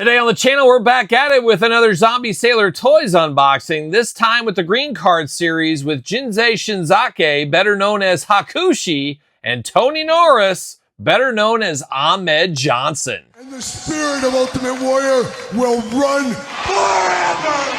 Today on the channel, we're back at it with another Zombie Sailor Toys unboxing, this time with the Green Card series with Jinsei Shinzake, better known as Hakushi, and Tony Norris, better known as Ahmed Johnson. And the spirit of Ultimate Warrior will run forever!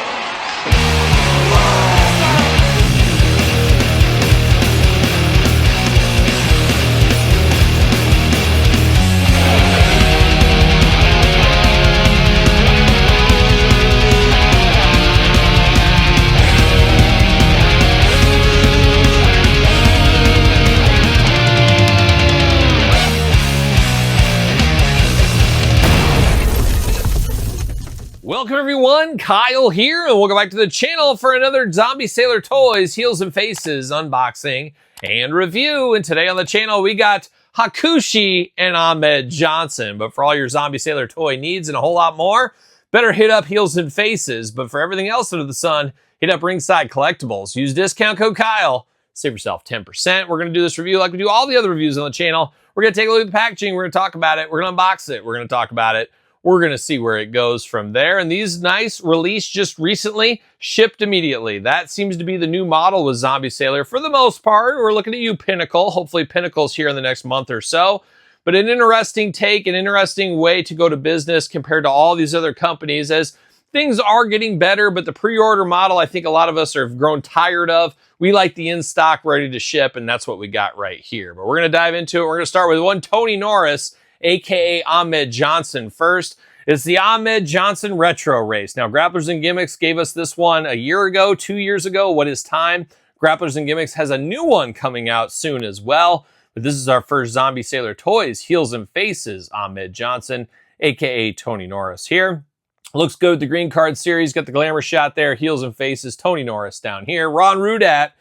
Welcome everyone, Kyle here, and welcome back to the channel for another Zombie Sailor Toys Heels and Faces unboxing and review. And today on the channel we got Hakushi and Ahmed Johnson. But for all your Zombie Sailor toy needs and a whole lot more, better hit up Heels and Faces. But for everything else under the sun, hit up Ringside Collectibles. Use discount code Kyle, save yourself 10%. We're going to do this review like we do all the other reviews on the channel. We're going to take a look at the packaging, we're going to talk about it, we're going to unbox it, we're going to talk about it. We're going to see where it goes from there. And these nice release just recently shipped immediately. That seems to be the new model with Zombie Sailor for the most part. We're looking at you, Pinnacle. Hopefully Pinnacle's here in the next month or so. But an interesting take, an interesting way to go to business compared to all these other companies, as things are getting better, but the pre-order model, I think a lot of us have grown tired of. We like the in-stock ready to ship, and that's what we got right here. But we're going to dive into it. We're going to start with one Tony Norris, aka Ahmed Johnson first. It's the Ahmed Johnson Retro Race. Now, Grapplers and Gimmicks gave us this one a year ago, 2 years ago. What is time? Grapplers and Gimmicks has a new one coming out soon as well. But this is our first Zombie Sailor Toys Heels and Faces Ahmed Johnson, aka Tony Norris here. Looks good with the Green Card series. Got the glamour shot there. Heels and Faces, Tony Norris down here. Ron Rudat,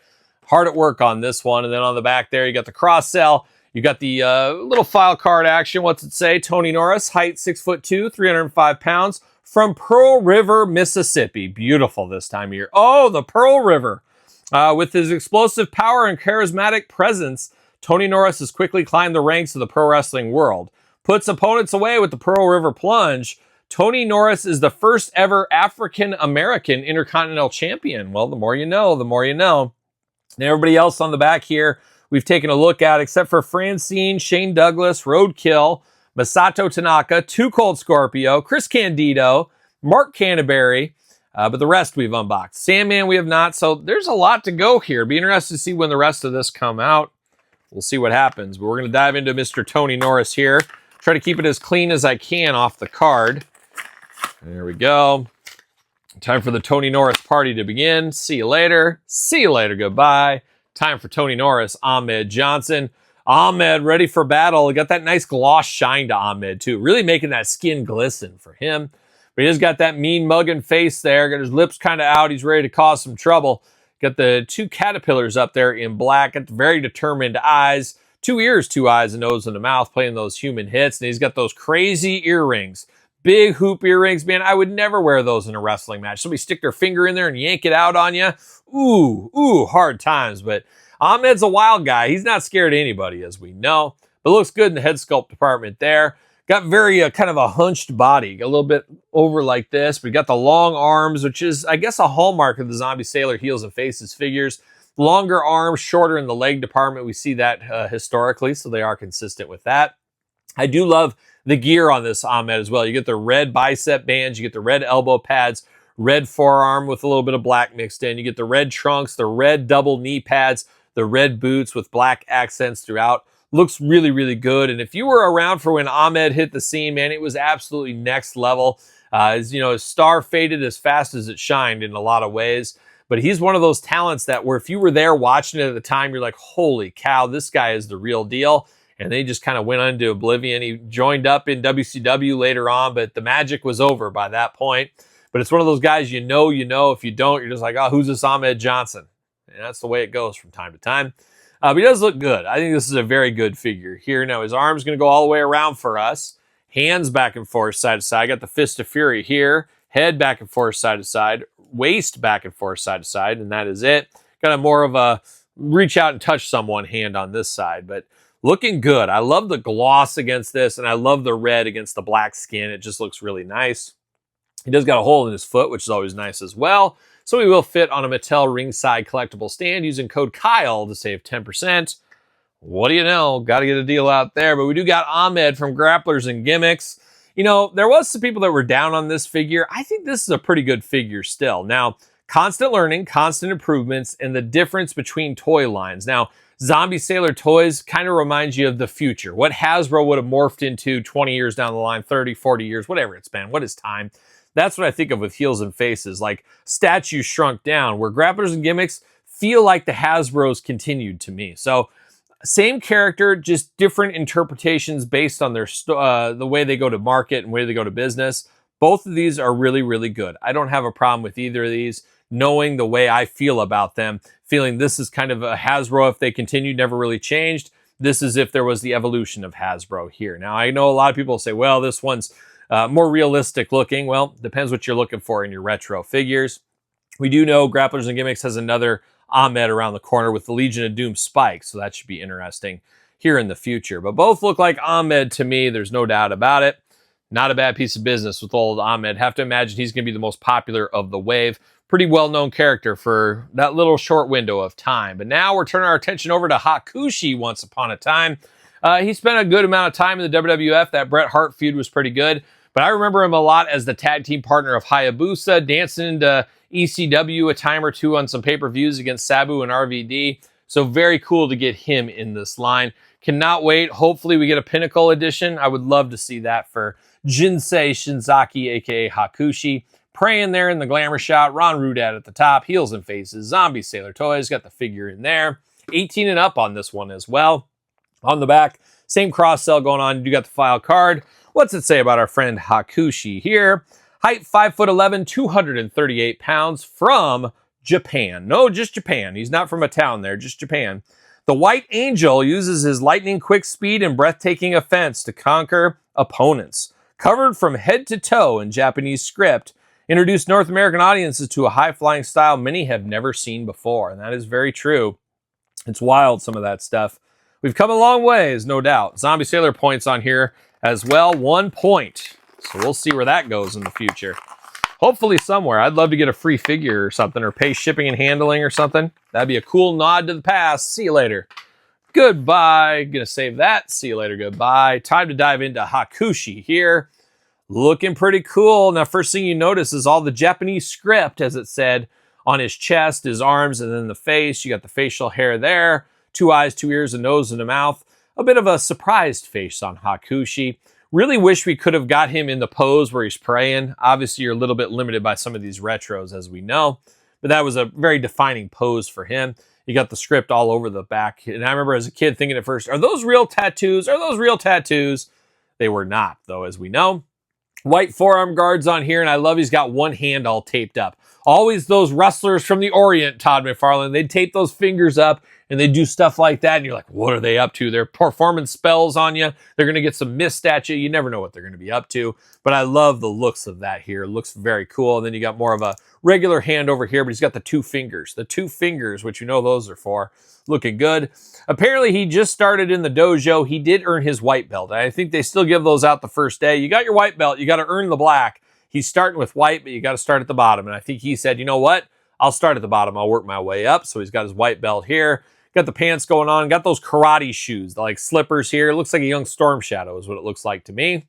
hard at work on this one. And then on the back there, you got the cross sell. You got the little file card action. What's it say? Tony Norris, height 6'2", 305 pounds, from Pearl River, Mississippi. Beautiful this time of year. Oh, the Pearl River. With his explosive power and charismatic presence, Tony Norris has quickly climbed the ranks of the pro wrestling world. Puts opponents away with the Pearl River plunge. Tony Norris is the first ever African-American Intercontinental Champion. Well, the more you know, the more you know. And everybody else on the back here, we've taken a look at, except for Francine, Shane Douglas, Roadkill, Masato Tanaka, Too Cold Scorpio, Chris Candido, Mark Canterbury, but the rest we've unboxed. Sandman we have not, so there's a lot to go here. Be interested to see when the rest of this come out. We'll see what happens, but we're going to dive into Mr. Tony Norris here. Try to keep it as clean as I can off the card. There we go. Time for the Tony Norris party to begin. See you later. See you later. Goodbye. Time for Tony Norris, Ahmed Johnson. Ahmed ready for battle. Got that nice gloss shine to Ahmed too. Really making that skin glisten for him. But he's got that mean mugging face there. Got his lips kind of out. He's ready to cause some trouble. Got the two caterpillars up there in black. Got the very determined eyes. 2 ears, 2 eyes, a nose, and a mouth playing those human hits. And he's got those crazy earrings. Big hoop earrings, man. I would never wear those in a wrestling match. Somebody stick their finger in there and yank it out on you. Ooh, hard times. But Ahmed's a wild guy. He's not scared of anybody, as we know. But looks good in the head sculpt department there. Got very kind of a hunched body. A little bit over like this. But got the long arms, which is, I guess, a hallmark of the Zombie Sailor Heels and Faces figures. Longer arms, shorter in the leg department. We see that historically, so they are consistent with that. I do love the gear on this Ahmed as well. You get the red bicep bands, you get the red elbow pads, red forearm with a little bit of black mixed in. You get the red trunks, the red double knee pads, the red boots with black accents throughout. Looks really, really good. And if you were around for when Ahmed hit the scene, man, it was absolutely next level. His star faded as fast as it shined in a lot of ways. But he's one of those talents that where if you were there watching it at the time, you're like, holy cow, this guy is the real deal. And they just kind of went into oblivion. He joined up in WCW later on, but the magic was over by that point. But it's one of those guys you know. If you don't, you're just like, oh, who's this Ahmed Johnson? And that's the way it goes from time to time. But he does look good. I think this is a very good figure here. Now, his arm's going to go all the way around for us. Hands back and forth, side to side. Got the Fist of Fury here. Head back and forth, side to side. Waist back and forth, side to side. And that is it. Got a more of a reach out and touch someone hand on this side. But Looking good. I love the gloss against this, and I love the red against the black skin. It just looks really nice. He does got a hole in his foot, which is always nice as well. So he will fit on a Mattel ringside collectible stand using code Kyle to save 10%. What do you know? Got to get a deal out there. But we do got Ahmed from Grapplers and Gimmicks. You know, there was some people that were down on this figure. I think this is a pretty good figure still. Now, constant learning, constant improvements, and the difference between toy lines. Now, Zombie Sailor toys kind of reminds you of the future. What Hasbro would have morphed into 20 years down the line, 30, 40 years, whatever it's been. What is time? That's what I think of with Heels and Faces, like statues shrunk down, where Grapplers and Gimmicks feel like the Hasbros continued to me. So, same character, just different interpretations based on their the way they go to market and way they go to business. Both of these are really, really good. I don't have a problem with either of these, knowing the way I feel about them, feeling this is kind of a Hasbro if they continued, never really changed. This is if there was the evolution of Hasbro here. Now, I know a lot of people say, well, this one's more realistic looking. Well, depends what you're looking for in your retro figures. We do know Grapplers and Gimmicks has another Ahmed around the corner with the Legion of Doom spikes, so that should be interesting here in the future. But both look like Ahmed to me, there's no doubt about it. Not a bad piece of business with old Ahmed. Have to imagine he's going to be the most popular of the wave. Pretty well-known character for that little short window of time. But now we're turning our attention over to Hakushi once upon a time. He spent a good amount of time in the WWF. That Bret Hart feud was pretty good. But I remember him a lot as the tag team partner of Hayabusa, dancing into ECW a time or two on some pay-per-views against Sabu and RVD. So very cool to get him in this line. Cannot wait. Hopefully we get a Pinnacle edition. I would love to see that for Jinsei Shinzaki, aka Hakushi. Praying there in the glamour shot. Ron Rudat at the top. Heels and Faces. Zombie Sailor Toys. Got the figure in there. 18 and up on this one as well. On the back, same cross-sell going on. You got the file card. What's it say about our friend Hakushi here? Height 5'11", 238 pounds from Japan. No, just Japan. He's not from a town there, just Japan. The White Angel uses his lightning quick speed and breathtaking offense to conquer opponents. Covered from head to toe in Japanese script, introduced North American audiences to a high-flying style many have never seen before. And that is very true. It's wild, some of that stuff. We've come a long ways, no doubt. Zombie Sailor points on here as well, 1 point. So we'll see where that goes in the future. Hopefully somewhere. I'd love to get a free figure or something, or pay shipping and handling or something. That'd be a cool nod to the past. See you later. Goodbye. Gonna save that. See you later. Goodbye. Time to dive into Hakushi here. Looking pretty cool. Now, first thing you notice is all the Japanese script, as it said, on his chest, his arms, and then the face. You got the facial hair there. 2 eyes, 2 ears, a nose, and a mouth. A bit of a surprised face on Hakushi. Really wish we could have got him in the pose where he's praying. Obviously, you're a little bit limited by some of these retros, as we know. But that was a very defining pose for him. You got the script all over the back. And I remember as a kid thinking at first, are those real tattoos? Are those real tattoos? They were not, though, as we know. White forearm guards on here, and I love he's got one hand all taped up. Always those wrestlers from the Orient, Todd McFarlane, they'd tape those fingers up, and they do stuff like that, and you're like, what are they up to? They're performing spells on you. They're going to get some mist at you. You never know what they're going to be up to, but I love the looks of that here. It looks very cool, and then you got more of a regular hand over here, but he's got the 2 fingers. The 2 fingers, which you know those are for. Looking good. Apparently, he just started in the dojo. He did earn his white belt. I think they still give those out the first day. You got your white belt. You got to earn the black. He's starting with white, but you got to start at the bottom, and I think he said, you know what? I'll start at the bottom. I'll work my way up, so he's got his white belt here. Got the pants going on. Got those karate shoes, like slippers here. It looks like a young Storm Shadow is what it looks like to me.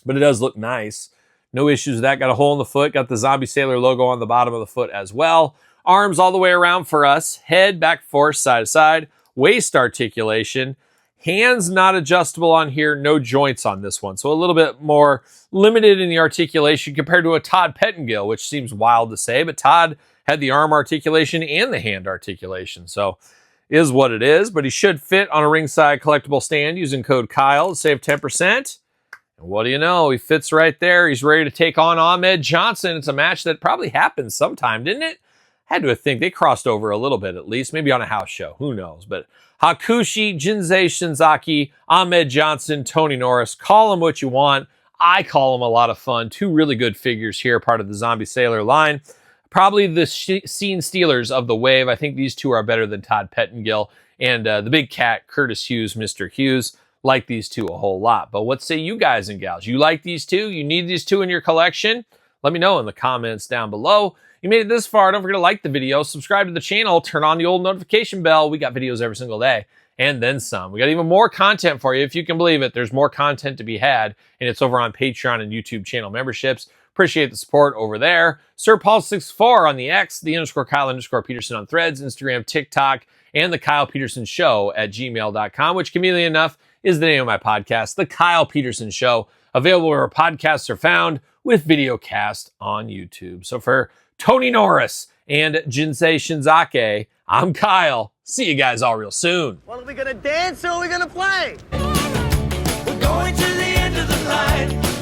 But it does look nice. No issues with that. Got a hole in the foot. Got the Zombie Sailor logo on the bottom of the foot as well. Arms all the way around for us. Head back and forth, side to side. Waist articulation. Hands not adjustable on here. No joints on this one. So a little bit more limited in the articulation compared to a Todd Pettengill, which seems wild to say. But Todd had the arm articulation and the hand articulation. So is what it is, but he should fit on a ringside collectible stand using code Kyle to save 10%. And what do you know? He fits right there. He's ready to take on Ahmed Johnson. It's a match that probably happened sometime, didn't it? Had to think they crossed over a little bit at least, maybe on a house show. Who knows? But Hakushi, Jinsei Shinzaki, Ahmed Johnson, Tony Norris. Call them what you want. I call them a lot of fun. 2 really good figures here, part of the Zombie Sailor line. probably the scene stealers of the wave. I think these two are better than Todd Pettengill and the big cat, Curtis Hughes, Mr. Hughes. Like these two a whole lot. But what say you guys and gals? You like these two? You need these two in your collection? Let me know in the comments down below. You made it this far, don't forget to like the video, subscribe to the channel, turn on the old notification bell. We got videos every single day, and then some. We got even more content for you, if you can believe it. There's more content to be had, and it's over on Patreon and YouTube channel memberships. Appreciate the support over there. Sir Paul64 on the X, the _Kyle_Peterson on Threads, Instagram, TikTok, and the Kyle Peterson Show at gmail.com, which conveniently enough is the name of my podcast, The Kyle Peterson Show, available where podcasts are found with video cast on YouTube. So for Tony Norris and Jinsei Shinzake, I'm Kyle. See you guys all real soon. Well, are we gonna dance or are we gonna play? We're going to the end of the line.